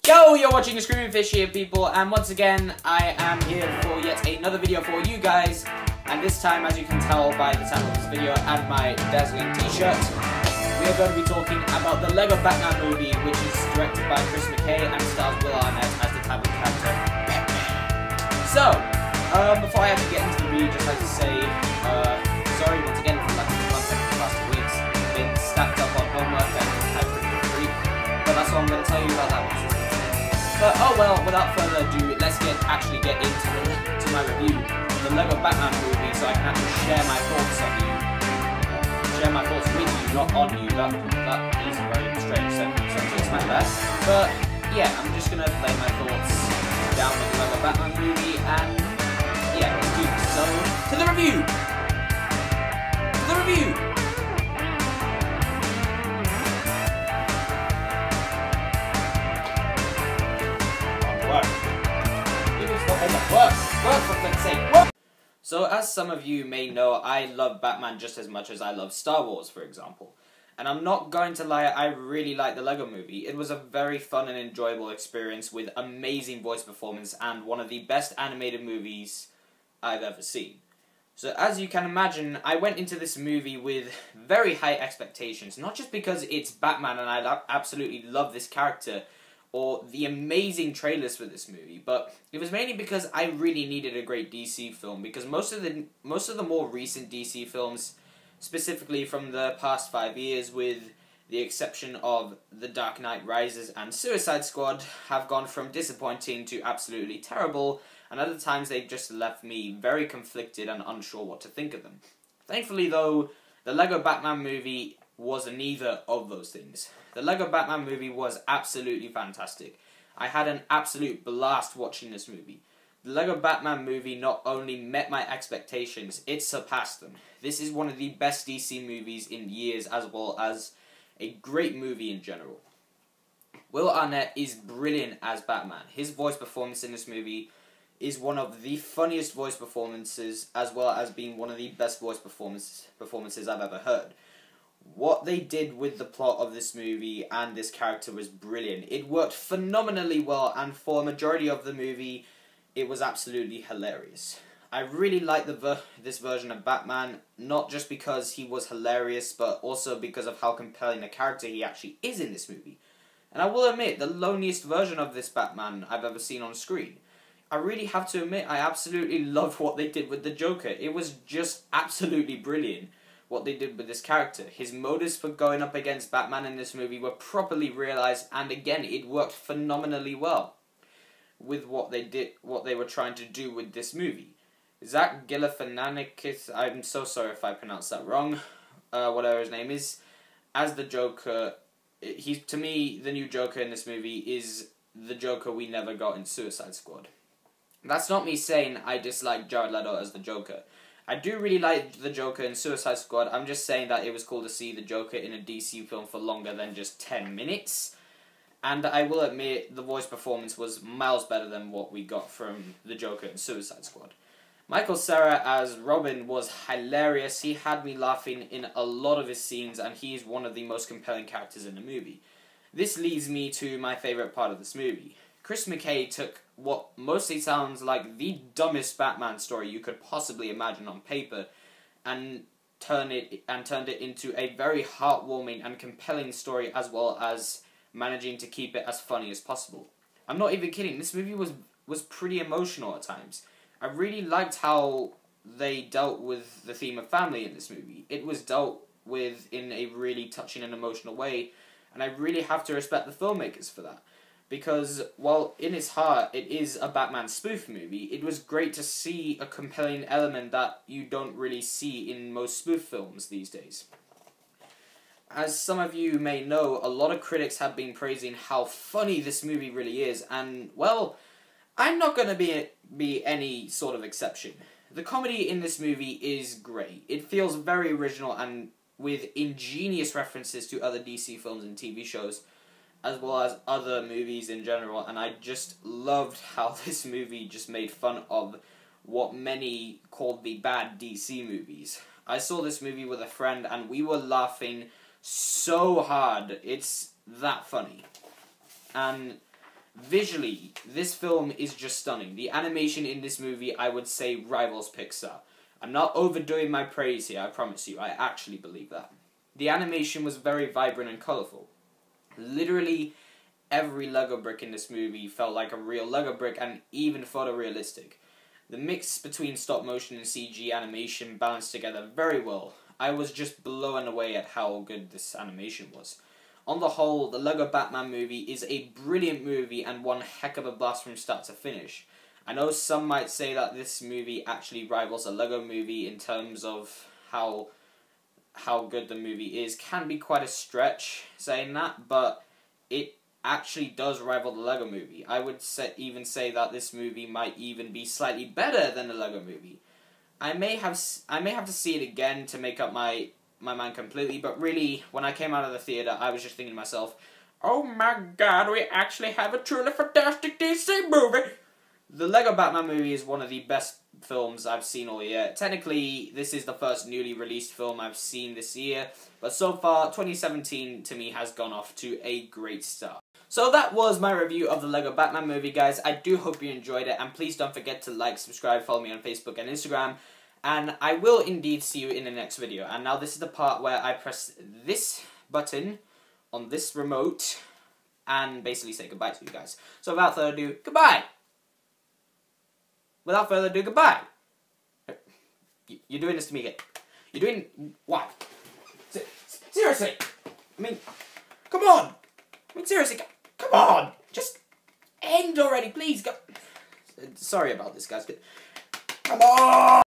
Yo, you're watching Screaming Fish here, people, and once again, I am here for yet another video for you guys, and this time, as you can tell by the title of this video and my dazzling t-shirt, we are going to be talking about the LEGO Batman movie, which is directed by Chris McKay and stars Will Arnett as the title character, Batman. So, before I actually get into the video, just like to say, sorry once again for the lack of content the past 2 weeks. Been stacked up on homework and I've been free, but that's all I'm going to tell you about that one. But oh well, without further ado, let's actually get into my review of the LEGO Batman movie, so I can actually share my thoughts on you. Share my thoughts with you, not on you. That is a very strange sentence, so it's my best. But yeah, I'm just gonna lay my thoughts down with the LEGO Batman movie, and yeah, let's do this. So, to the review! To the review! Work for fuck's sake, work! So, as some of you may know, I love Batman just as much as I love Star Wars, for example. And I'm not going to lie, I really liked the LEGO movie. It was a very fun and enjoyable experience with amazing voice performance and one of the best animated movies I've ever seen. So, as you can imagine, I went into this movie with very high expectations. Not just because it's Batman and I absolutely love this character, or the amazing trailers for this movie, but it was mainly because I really needed a great DC film, because most of the more recent DC films, specifically from the past 5 years, with the exception of The Dark Knight Rises and Suicide Squad, have gone from disappointing to absolutely terrible, and other times they've just left me very conflicted and unsure what to think of them. Thankfully though, the LEGO Batman movie was neither of those things. The LEGO Batman movie was absolutely fantastic. I had an absolute blast watching this movie. The LEGO Batman movie not only met my expectations, it surpassed them. This is one of the best DC movies in years, as well as a great movie in general. Will Arnett is brilliant as Batman. His voice performance in this movie is one of the funniest voice performances, as well as being one of the best voice performances I've ever heard. What they did with the plot of this movie and this character was brilliant. It worked phenomenally well, and for a majority of the movie, it was absolutely hilarious. I really liked this version of Batman, not just because he was hilarious, but also because of how compelling a character he actually is in this movie. And I will admit, the loneliest version of this Batman I've ever seen on screen. I really have to admit, I absolutely loved what they did with the Joker. It was just absolutely brilliant what they did with this character. His motives for going up against Batman in this movie were properly realized, and again, it worked phenomenally well with what they were trying to do with this movie. Zach Galifianakis, I'm so sorry if I pronounced that wrong, whatever his name is, as the Joker. To me, the new Joker in this movie is the Joker we never got in Suicide Squad. That's not me saying I dislike Jared Leto as the Joker. I do really like the Joker in Suicide Squad. I'm just saying that it was cool to see the Joker in a DC film for longer than just 10 minutes. And I will admit, the voice performance was miles better than what we got from the Joker in Suicide Squad. Michael Cera as Robin was hilarious. He had me laughing in a lot of his scenes, and he is one of the most compelling characters in the movie. This leads me to my favourite part of this movie. Chris McKay took what mostly sounds like the dumbest Batman story you could possibly imagine on paper, and turned it into a very heartwarming and compelling story, as well as managing to keep it as funny as possible. I'm not even kidding, this movie was pretty emotional at times. I really liked how they dealt with the theme of family in this movie. It was dealt with in a really touching and emotional way, and I really have to respect the filmmakers for that. Because, while in its heart it is a Batman spoof movie, it was great to see a compelling element that you don't really see in most spoof films these days. As some of you may know, a lot of critics have been praising how funny this movie really is, and, well, I'm not going to be any sort of exception. The comedy in this movie is great. It feels very original and with ingenious references to other DC films and TV shows, as well as other movies in general, and I just loved how this movie just made fun of what many called the bad DC movies. I saw this movie with a friend, and we were laughing so hard. It's that funny. And Visually, this film is just stunning. The animation in this movie, I would say, rivals Pixar. I'm not overdoing my praise here, I promise you. I actually believe that. The animation was very vibrant and colourful. Literally, every Lego brick in this movie felt like a real Lego brick and even photorealistic. The mix between stop motion and CG animation balanced together very well. I was just blown away at how good this animation was. On the whole, the Lego Batman movie is a brilliant movie and one heck of a blast from start to finish. I know some might say that this movie actually rivals a Lego movie in terms of how good the movie is. Can be quite a stretch saying that, but it actually does rival the Lego movie. I would even say that this movie might even be slightly better than the Lego movie. I may have to see it again to make up my mind completely, but really, when I came out of the theater, I was just thinking to myself, oh my god, we actually have a truly fantastic DC movie! The Lego Batman movie is one of the best films I've seen all year. Technically, this is the first newly released film I've seen this year, but so far, 2017 to me has gone off to a great start. So that was my review of the Lego Batman movie, guys. I do hope you enjoyed it, and please don't forget to like, subscribe, follow me on Facebook and Instagram, and I will indeed see you in the next video. And now this is the part where I press this button on this remote and basically say goodbye to you guys. So without further ado, goodbye! Without further ado, goodbye! You're doing this to me again. You're doing... Why? Seriously! I mean, come on! I mean, seriously, come on! Just end already, please! Sorry about this, guys. Come on!